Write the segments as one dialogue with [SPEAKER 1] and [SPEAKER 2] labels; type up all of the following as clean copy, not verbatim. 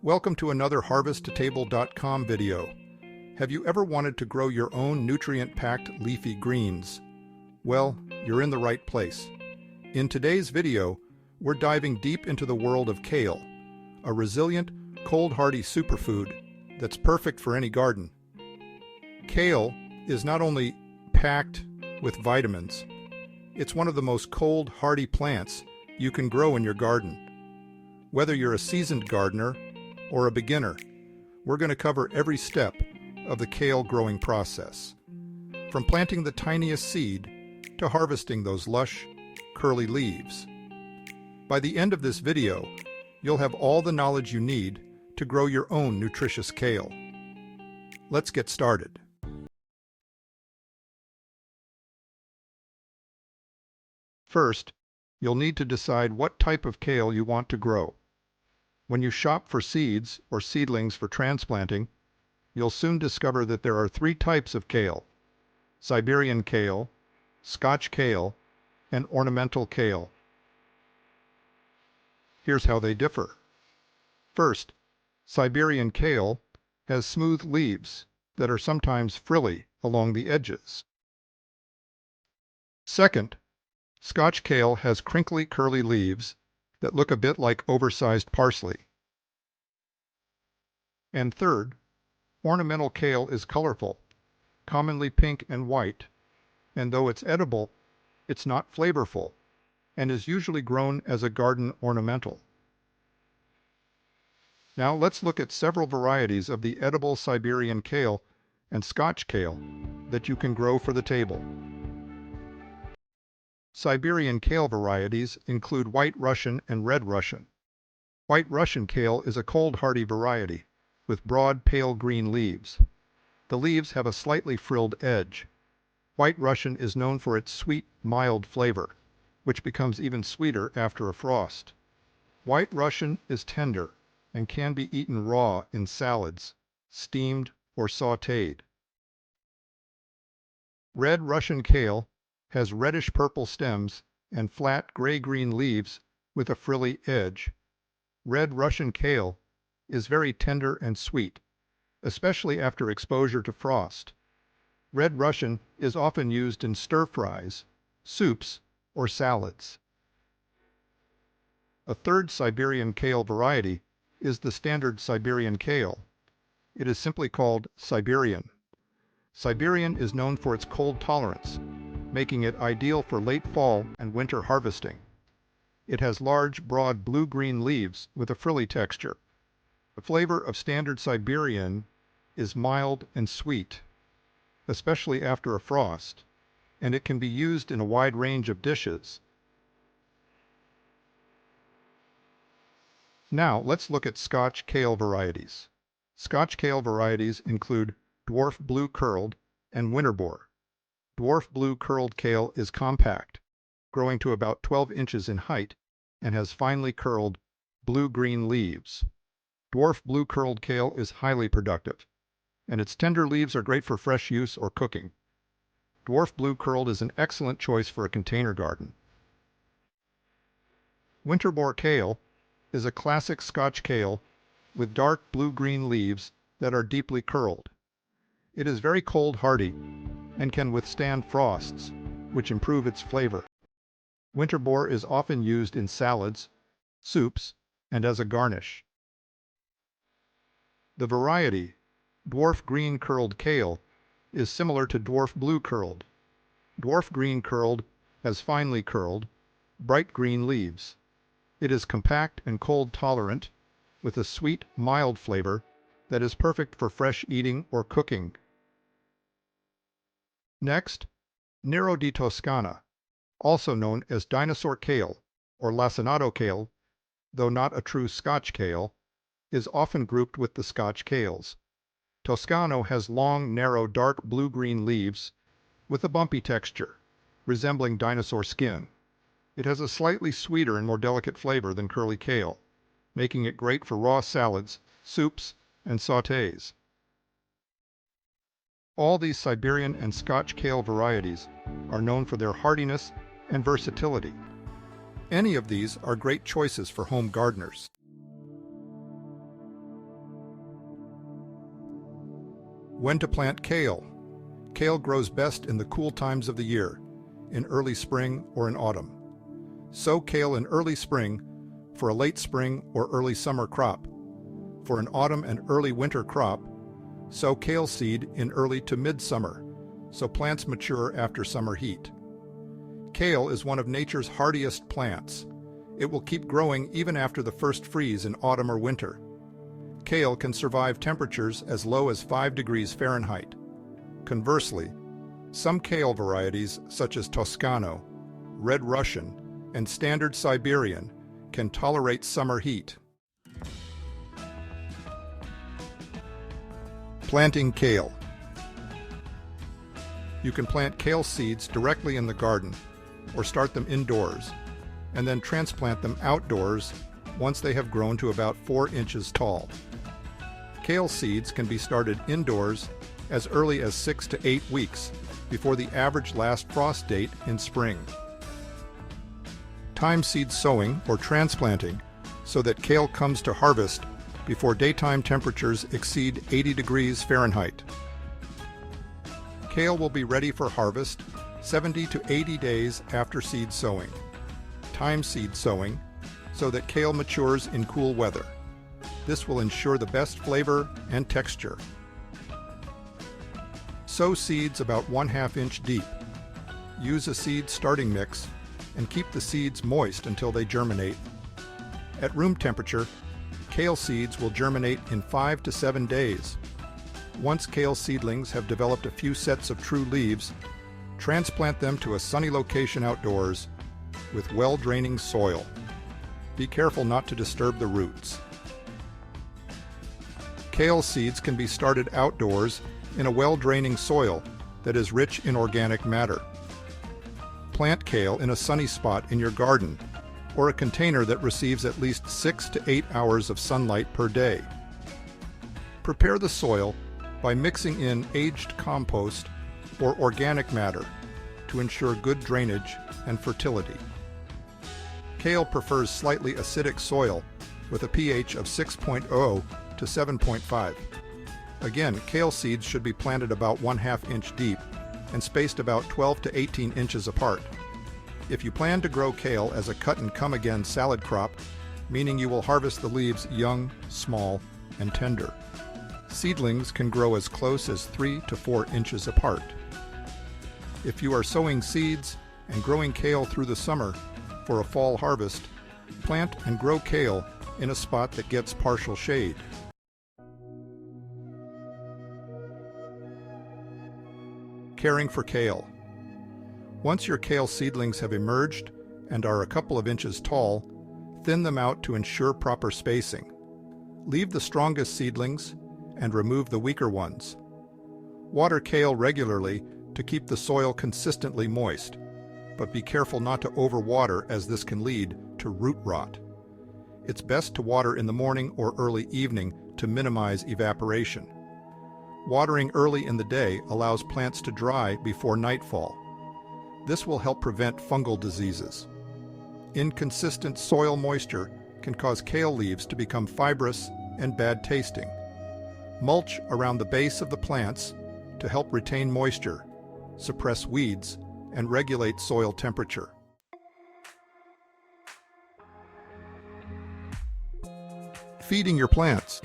[SPEAKER 1] Welcome to another HarvestTotable.com video. Have you ever wanted to grow your own nutrient-packed leafy greens? Well, you're in the right place. In today's video, we're diving deep into the world of kale, a resilient, cold-hardy superfood that's perfect for any garden. Kale is not only packed with vitamins, it's one of the most cold, hardy plants you can grow in your garden. Whether you're a seasoned gardener or a beginner, we're going to cover every step of the kale growing process, from planting the tiniest seed to harvesting those lush, curly leaves. By the end of this video, you'll have all the knowledge you need to grow your own nutritious kale. Let's get started. First, you'll need to decide what type of kale you want to grow. When you shop for seeds or seedlings for transplanting, you'll soon discover that there are three types of kale: Siberian kale, Scotch kale, and ornamental kale. Here's how they differ. First, Siberian kale has smooth leaves that are sometimes frilly along the edges. Second, Scotch kale has crinkly, curly leaves that look a bit like oversized parsley. And third, ornamental kale is colorful, commonly pink and white, and though it's edible, it's not flavorful, and is usually grown as a garden ornamental. Now let's look at several varieties of the edible Siberian kale and Scotch kale that you can grow for the table. Siberian kale varieties include White Russian and Red Russian. White Russian kale is a cold, hardy variety with broad, pale green leaves. The leaves have a slightly frilled edge. White Russian is known for its sweet, mild flavor, which becomes even sweeter after a frost. White Russian is tender and can be eaten raw in salads, steamed, or sautéed. Red Russian kale has reddish-purple stems and flat gray-green leaves with a frilly edge. Red Russian kale is very tender and sweet, especially after exposure to frost. Red Russian is often used in stir-fries, soups, or salads. A third Siberian kale variety is the standard Siberian kale. It is simply called Siberian. Siberian is known for its cold tolerance, making it ideal for late fall and winter harvesting. It has large, broad blue-green leaves with a frilly texture. The flavor of standard Siberian is mild and sweet, especially after a frost, and it can be used in a wide range of dishes. Now let's look at Scotch kale varieties. Scotch kale varieties include Dwarf Blue Curled and Winterbore. Dwarf Blue Curled kale is compact, growing to about 12 inches in height, and has finely curled, blue-green leaves. Dwarf Blue Curled kale is highly productive, and its tender leaves are great for fresh use or cooking. Dwarf Blue Curled is an excellent choice for a container garden. Winterbore kale is a classic Scotch kale with dark blue-green leaves that are deeply curled. It is very cold hardy and can withstand frosts, which improve its flavor. Winterbore is often used in salads, soups, and as a garnish. The variety, Dwarf Green Curled kale, is similar to Dwarf Blue Curled. Dwarf Green Curled has finely curled, bright green leaves. It is compact and cold tolerant, with a sweet, mild flavor that is perfect for fresh eating or cooking. Next, Nero di Toscana, also known as dinosaur kale or lacinato kale, though not a true Scotch kale, is often grouped with the Scotch kales. Toscano has long, narrow, dark blue-green leaves with a bumpy texture, resembling dinosaur skin. It has a slightly sweeter and more delicate flavor than curly kale, making it great for raw salads, soups, and sautés. All these Siberian and Scotch kale varieties are known for their hardiness and versatility. Any of these are great choices for home gardeners. When to plant kale. Kale grows best in the cool times of the year, in early spring or in autumn. Sow kale in early spring for a late spring or early summer crop. For an autumn and early winter crop, sow kale seed in early to midsummer, so plants mature after summer heat. Kale is one of nature's hardiest plants. It will keep growing even after the first freeze in autumn or winter. Kale can survive temperatures as low as 5 degrees Fahrenheit. Conversely, some kale varieties such as Toscano, Red Russian, and Standard Siberian can tolerate summer heat. Planting kale. You can plant kale seeds directly in the garden or start them indoors, and then transplant them outdoors once they have grown to about 4 inches tall. Kale seeds can be started indoors as early as 6 to 8 weeks before the average last frost date in spring. Time seed sowing or transplanting so that kale comes to harvest before daytime temperatures exceed 80 degrees Fahrenheit. Kale will be ready for harvest 70 to 80 days after seed sowing. Time seed sowing so that kale matures in cool weather. This will ensure the best flavor and texture. Sow seeds about 1/2 inch deep. Use a seed starting mix and keep the seeds moist until they germinate. At room temperature, kale seeds will germinate in 5 to 7 days. Once kale seedlings have developed a few sets of true leaves, transplant them to a sunny location outdoors with well-draining soil. Be careful not to disturb the roots. Kale seeds can be started outdoors in a well-draining soil that is rich in organic matter. Plant kale in a sunny spot in your garden or a container that receives at least 6 to 8 hours of sunlight per day. Prepare the soil by mixing in aged compost or organic matter to ensure good drainage and fertility. Kale prefers slightly acidic soil with a pH of 6.0 to 7.5. Again, kale seeds should be planted about 1/2 inch deep and spaced about 12 to 18 inches apart. If you plan to grow kale as a cut-and-come-again salad crop, meaning you will harvest the leaves young, small, and tender, seedlings can grow as close as 3 to 4 inches apart. If you are sowing seeds and growing kale through the summer for a fall harvest, plant and grow kale in a spot that gets partial shade. Caring for kale. Once your kale seedlings have emerged and are a couple of inches tall, thin them out to ensure proper spacing. Leave the strongest seedlings and remove the weaker ones. Water kale regularly to keep the soil consistently moist, but be careful not to overwater as this can lead to root rot. It's best to water in the morning or early evening to minimize evaporation. Watering early in the day allows plants to dry before nightfall. This will help prevent fungal diseases. Inconsistent soil moisture can cause kale leaves to become fibrous and bad tasting. Mulch around the base of the plants to help retain moisture, suppress weeds, and regulate soil temperature. Feeding your plants.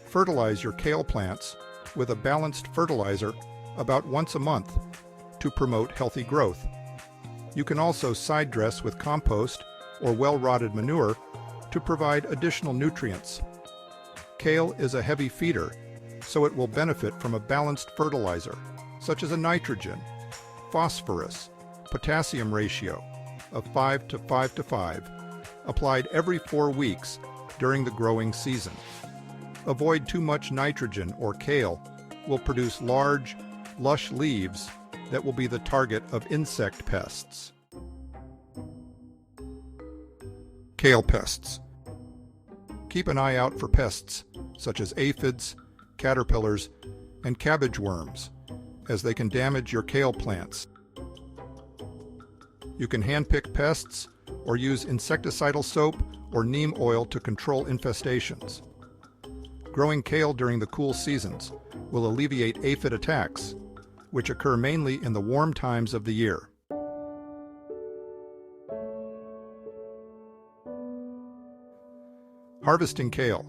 [SPEAKER 1] Fertilize your kale plants with a balanced fertilizer about once a month to promote healthy growth. You can also side dress with compost or well-rotted manure to provide additional nutrients. Kale is a heavy feeder, so it will benefit from a balanced fertilizer, such as a nitrogen, phosphorus, potassium ratio of 5 to 5 to 5, applied every 4 weeks during the growing season. Avoid too much nitrogen or kale will produce large, lush leaves that will be the target of insect pests. Kale pests. Keep an eye out for pests such as aphids, caterpillars, and cabbage worms, as they can damage your kale plants. You can handpick pests or use insecticidal soap or neem oil to control infestations. Growing kale during the cool seasons will alleviate aphid attacks, which occur mainly in the warm times of the year. Harvesting kale.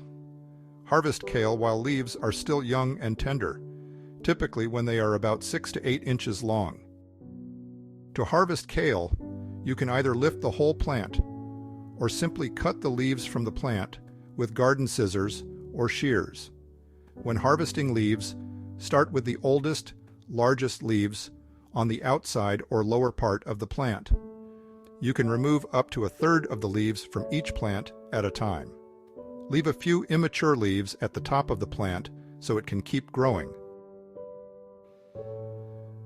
[SPEAKER 1] Harvest kale while leaves are still young and tender, typically when they are about 6 to 8 inches long. To harvest kale, you can either lift the whole plant or simply cut the leaves from the plant with garden scissors or shears. When harvesting leaves, start with the oldest, largest leaves on the outside or lower part of the plant. You can remove up to a third of the leaves from each plant at a time. Leave a few immature leaves at the top of the plant so it can keep growing.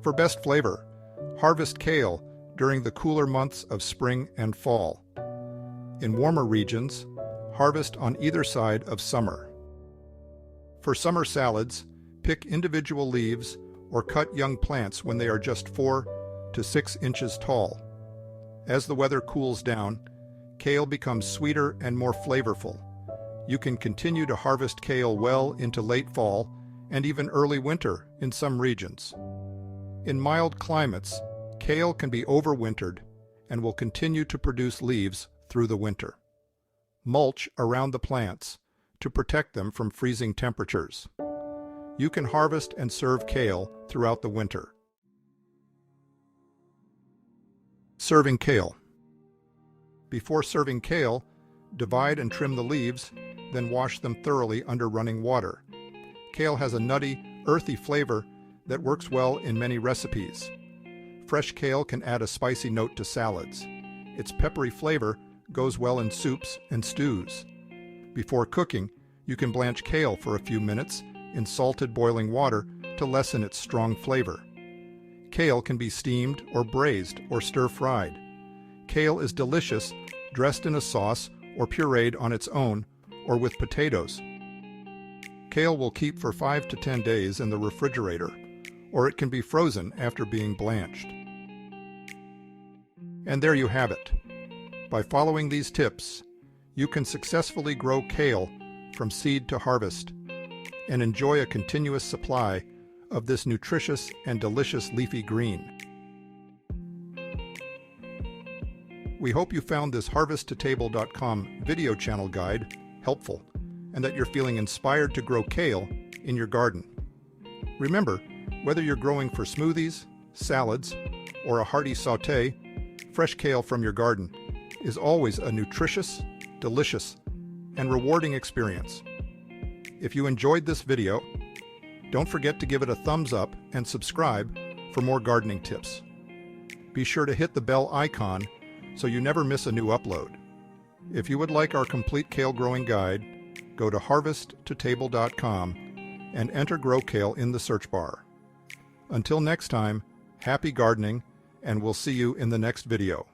[SPEAKER 1] For best flavor, harvest kale during the cooler months of spring and fall. In warmer regions, harvest on either side of summer. For summer salads, pick individual leaves or cut young plants when they are just 4 to 6 inches tall. As the weather cools down, kale becomes sweeter and more flavorful. You can continue to harvest kale well into late fall and even early winter in some regions. In mild climates, kale can be overwintered and will continue to produce leaves through the winter. Mulch around the plants to protect them from freezing temperatures. You can harvest and serve kale throughout the winter. Serving kale. Before serving kale, divide and trim the leaves, then wash them thoroughly under running water. Kale has a nutty, earthy flavor that works well in many recipes. Fresh kale can add a spicy note to salads. Its peppery flavor goes well in soups and stews. Before cooking, you can blanch kale for a few minutes in salted boiling water to lessen its strong flavor. Kale can be steamed or braised or stir-fried. Kale is delicious dressed in a sauce or pureed on its own or with potatoes. Kale will keep for 5 to 10 days in the refrigerator, or it can be frozen after being blanched. And there you have it. By following these tips, you can successfully grow kale from seed to harvest and enjoy a continuous supply of this nutritious and delicious leafy green. We hope you found this HarvestToTable.com video channel guide helpful and that you're feeling inspired to grow kale in your garden. Remember, whether you're growing for smoothies, salads, or a hearty sauté, fresh kale from your garden is always a nutritious, delicious, and rewarding experience. If you enjoyed this video, don't forget to give it a thumbs up and subscribe for more gardening tips. Be sure to hit the bell icon so you never miss a new upload. If you would like our complete kale growing guide, go to HarvestToTable.com and enter Grow Kale in the search bar. Until next time, happy gardening, and we'll see you in the next video.